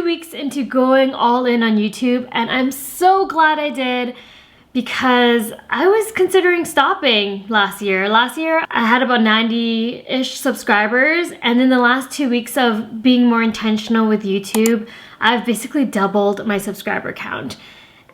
weeks into going all in on YouTube, and I'm so glad I did because I was considering stopping last year. Last year, I had about 90-ish subscribers, and in the last 2 weeks of being more intentional with YouTube, I've basically doubled my subscriber count.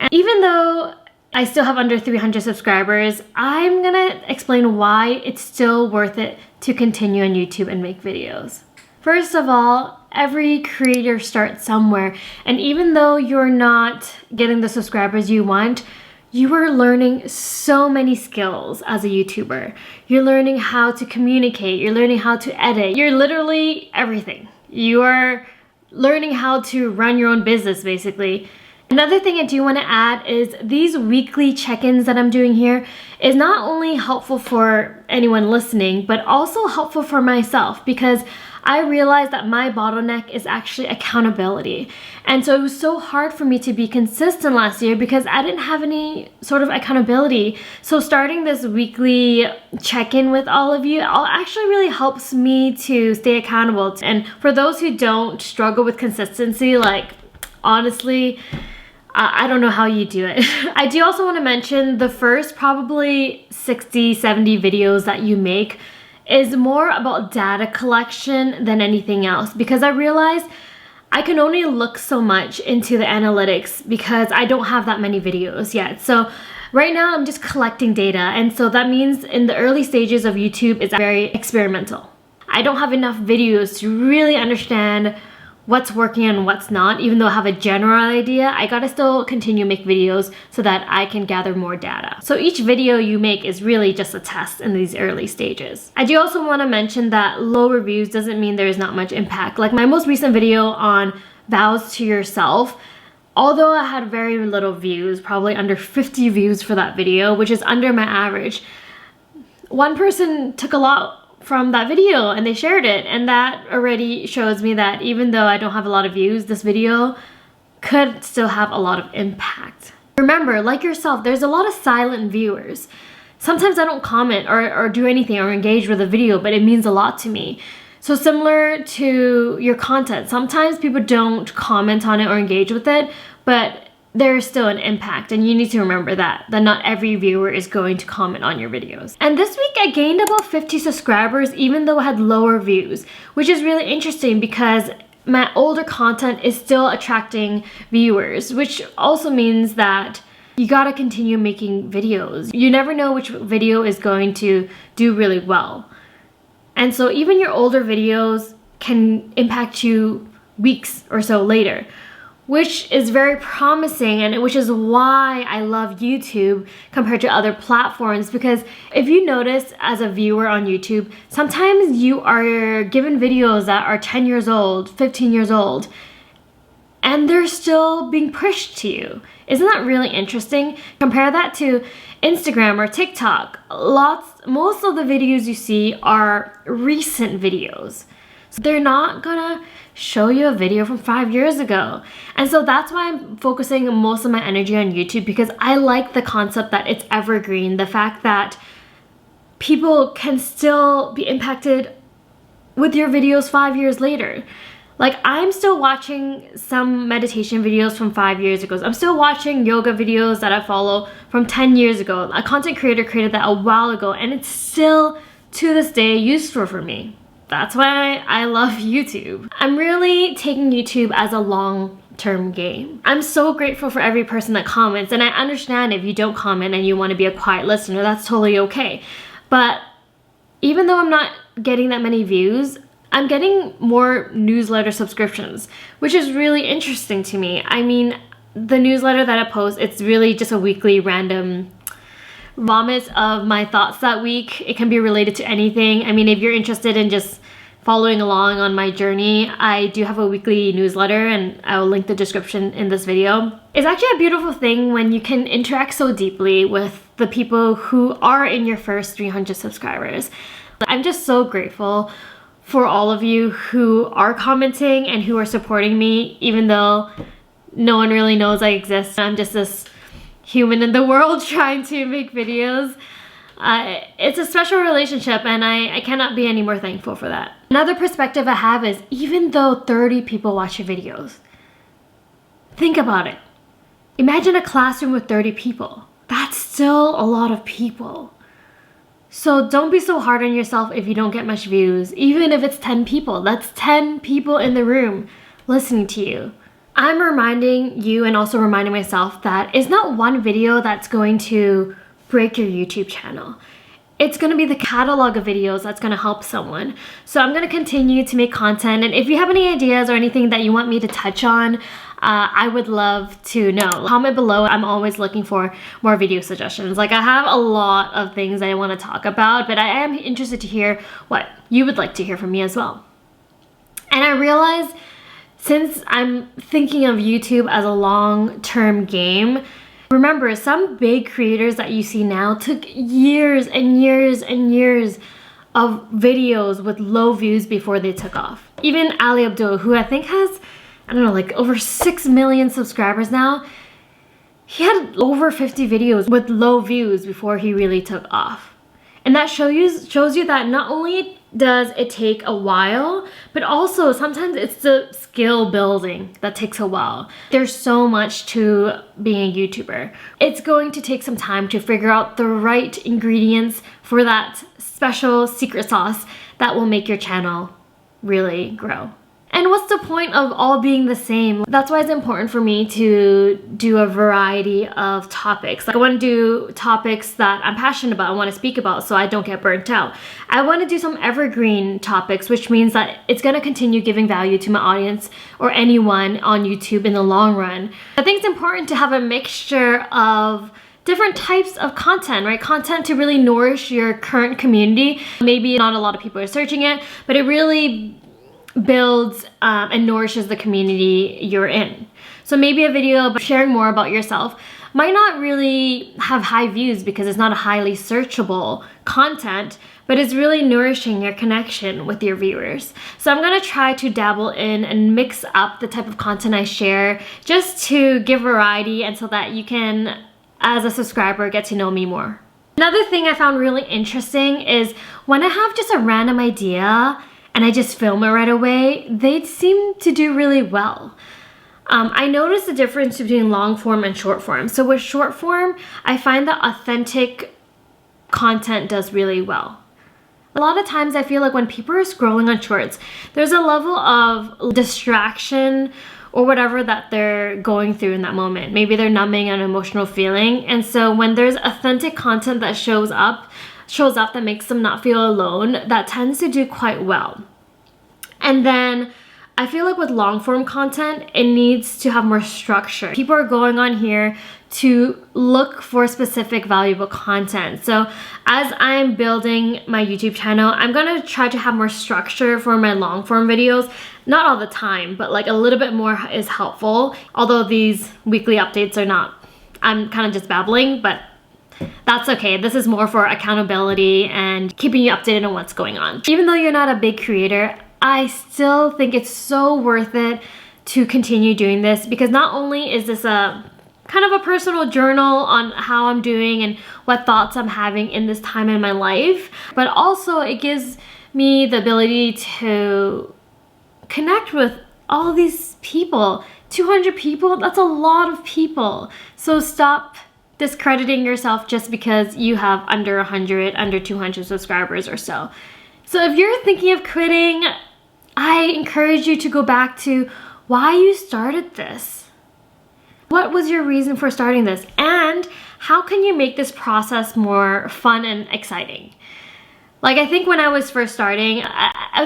And even though I still have under 300 subscribers, I'm gonna explain why it's still worth it to continue on YouTube and make videos. First of all, every creator starts somewhere, and even though you're not getting the subscribers you want, you are learning so many skills as a YouTuber. You're learning how to communicate, you're learning how to edit, you're literally everything. You are learning how to run your own business, basically. Another thing I do want to add is these weekly check-ins that I'm doing here is not only helpful for anyone listening, but also helpful for myself, because I realized that my bottleneck is actually accountability. And so it was so hard for me to be consistent last year because I didn't have any sort of accountability. So starting this weekly check-in with all of you actually really helps me to stay accountable. And for those who don't struggle with consistency, like honestly, I don't know how you do it. I do also want to mention the first probably 60, 70 videos that you make is more about data collection than anything else, because I realized I can only look so much into the analytics because I don't have that many videos yet. So right now I'm just collecting data, and so that means in the early stages of YouTube it's very experimental. I don't have enough videos to really understand what's working and what's not. Even though I have a general idea, I gotta still continue make videos so that I can gather more data. So each video you make is really just a test in these early stages. I do also want to mention that low reviews doesn't mean there is not much impact. Like my most recent video on vows to yourself, although I had very little views, probably under 50 views for that video, which is under my average, one person took a lot from that video and they shared it, and that already shows me that even though I don't have a lot of views, this video could still have a lot of impact. Remember, like yourself, there's a lot of silent viewers. Sometimes I don't comment or do anything or engage with a video, but it means a lot to me. So similar to your content, sometimes people don't comment on it or engage with it, but there's still an impact, and you need to remember that not every viewer is going to comment on your videos. And this week I gained about 50 subscribers even though I had lower views, which is really interesting because my older content is still attracting viewers, which also means that you gotta continue making videos. You never know which video is going to do really well. And so even your older videos can impact you weeks or so later, which is very promising, and which is why I love YouTube compared to other platforms. Because if you notice as a viewer on YouTube, sometimes you are given videos that are 10 years old, 15 years old, and they're still being pushed to you. Isn't that really interesting? Compare that to Instagram or TikTok. Most of the videos you see are recent videos. So they're not gonna show you a video from 5 years ago. And so that's why I'm focusing most of my energy on YouTube, because I like the concept that it's evergreen, the fact that people can still be impacted with your videos 5 years later. Like, I'm still watching some meditation videos from 5 years ago. I'm still watching yoga videos that I follow from 10 years ago. A content creator created that a while ago, and it's still to this day useful for me. That's why I love YouTube. I'm really taking YouTube as a long-term game. I'm so grateful for every person that comments, and I understand if you don't comment and you want to be a quiet listener, that's totally okay. But even though I'm not getting that many views, I'm getting more newsletter subscriptions, which is really interesting to me. I mean, the newsletter that I post, it's really just a weekly random vomit of my thoughts that week. It can be related to anything. I mean, if you're interested in just following along on my journey, I do have a weekly newsletter, and I will link the description in this video. It's actually a beautiful thing when you can interact so deeply with the people who are in your first 300 subscribers. I'm just so grateful for all of you who are commenting and who are supporting me, even though no one really knows I exist. I'm just this human in the world trying to make videos. It's a special relationship, and I cannot be any more thankful for that. Another perspective I have is, even though 30 people watch your videos, Think about it. Imagine a classroom with 30 people. That's still a lot of people. So don't be so hard on yourself if you don't get much views. Even if it's 10 people, that's 10 people in the room listening to you. I'm reminding you and also reminding myself that it's not one video that's going to break your YouTube channel. It's going to be the catalog of videos that's going to help someone. So I'm going to continue to make content, and if you have any ideas or anything that you want me to touch on, I would love to know. Comment below. I'm always looking for more video suggestions. Like, I have a lot of things I want to talk about, but I am interested to hear what you would like to hear from me as well. And I realized, since I'm thinking of YouTube as a long-term game, remember, some big creators that you see now took years and years and years of videos with low views before they took off. Even Ali Abdul, who I think has, I don't know, like over 6 million subscribers now, he had over 50 videos with low views before he really took off. And that shows you that not only does it take a while, but also sometimes it's the skill building that takes a while. There's so much to being a YouTuber. It's going to take some time to figure out the right ingredients for that special secret sauce that will make your channel really grow. And what's the point of all being the same? That's why it's important for me to do a variety of topics. Like, I want to do topics that I'm passionate about, I want to speak about, so I don't get burnt out. I want to do some evergreen topics, which means that it's going to continue giving value to my audience or anyone on YouTube in the long run. I think it's important to have a mixture of different types of content, right? Content to really nourish your current community. Maybe not a lot of people are searching it, but it really builds and nourishes the community you're in. So maybe a video sharing more about yourself might not really have high views because it's not a highly searchable content, but it's really nourishing your connection with your viewers. So I'm gonna try to dabble in and mix up the type of content I share just to give variety and so that you can, as a subscriber, get to know me more. Another thing I found really interesting is when I have just a random idea and I just film it right away, they seem to do really well. I noticed the difference between long form and short form. So with short form, I find that authentic content does really well. A lot of times I feel like when people are scrolling on shorts, there's a level of distraction or whatever that they're going through in that moment. Maybe they're numbing an emotional feeling. And so when there's authentic content that shows up that makes them not feel alone, that tends to do quite well. And then I feel like with long form content, it needs to have more structure. People are going on here to look for specific valuable content. So as I'm building my YouTube channel, I'm gonna try to have more structure for my long form videos. Not all the time, but like a little bit more is helpful. Although these weekly updates are not, I'm kind of just babbling, but that's okay. This is more for accountability and keeping you updated on what's going on. Even though you're not a big creator, I still think it's so worth it to continue doing this, because not only is this a kind of a personal journal on how I'm doing and what thoughts I'm having in this time in my life, but also it gives me the ability to connect with all these people. 200 people, that's a lot of people. So stop discrediting yourself just because you have under 100, under 200 subscribers or so. So if you're thinking of quitting, I encourage you to go back to why you started this. What was your reason for starting this? And how can you make this process more fun and exciting? Like, I think when I was first starting,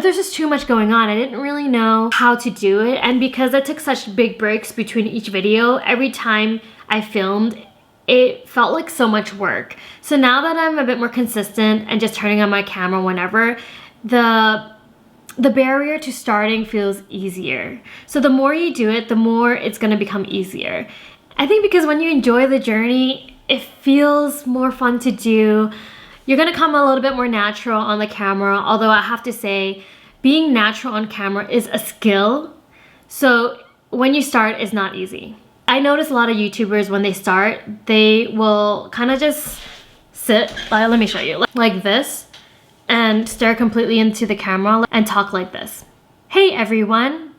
there's just too much going on. I didn't really know how to do it. And because I took such big breaks between each video, every time I filmed, it felt like so much work. So now that I'm a bit more consistent and just turning on my camera whenever, the barrier to starting feels easier. So the more you do it, the more it's gonna become easier. I think because when you enjoy the journey, it feels more fun to do. You're gonna come a little bit more natural on the camera, although I have to say, being natural on camera is a skill. So when you start, it's not easy. I notice a lot of YouTubers, when they start, they will kind of just sit, let me show you, like this, and stare completely into the camera and talk like this. Hey everyone,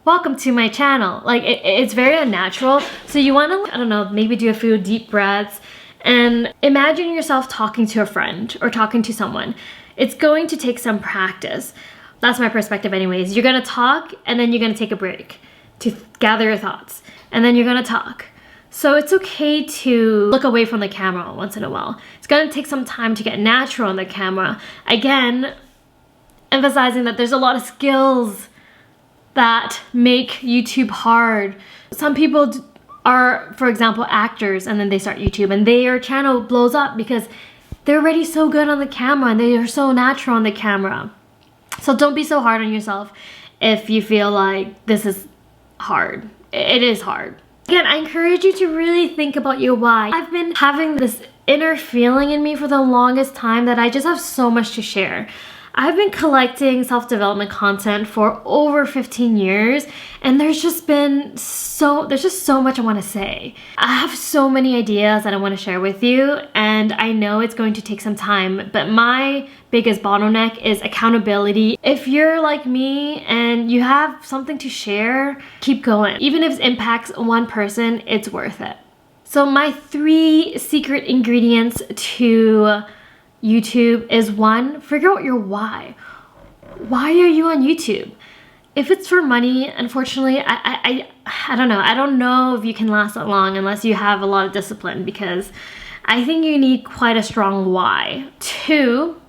welcome to my channel. Like it's very unnatural. So you want to, I don't know, maybe do a few deep breaths and imagine yourself talking to a friend or talking to someone. It's going to take some practice. That's my perspective anyways. You're gonna talk and then you're gonna take a break to gather your thoughts. And then you're gonna talk. So it's okay to look away from the camera once in a while. It's gonna take some time to get natural on the camera. Again, emphasizing that there's a lot of skills that make YouTube hard. Some people are, for example, actors, and then they start YouTube and their channel blows up because they're already so good on the camera and they are so natural on the camera. So don't be so hard on yourself if you feel like this is hard. It is hard. Again, I encourage you to really think about your why. I've been having this inner feeling in me for the longest time that I just have so much to share. I've been collecting self-development content for over 15 years, and there's just so much I want to say. I have so many ideas that I want to share with you, and I know it's going to take some time, but my biggest bottleneck is accountability. If you're like me and you have something to share, keep going. Even if it impacts one person, it's worth it. So my 3 secret ingredients to YouTube is 1, figure out your why. Why are you on YouTube? If it's for money, unfortunately, I don't know. I don't know if you can last that long unless you have a lot of discipline, because I think you need quite a strong why. 2,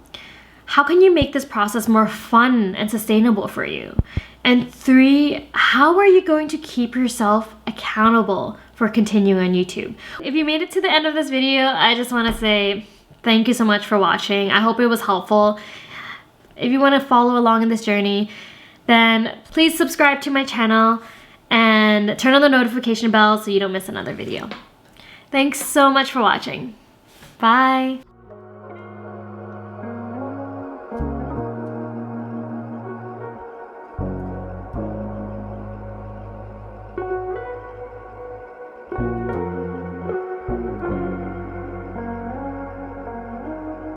how can you make this process more fun and sustainable for you? And 3, how are you going to keep yourself accountable for continuing on YouTube? If you made it to the end of this video, I just want to say thank you so much for watching. I hope it was helpful. If you want to follow along in this journey, then please subscribe to my channel and turn on the notification bell so you don't miss another video. Thanks so much for watching. Bye.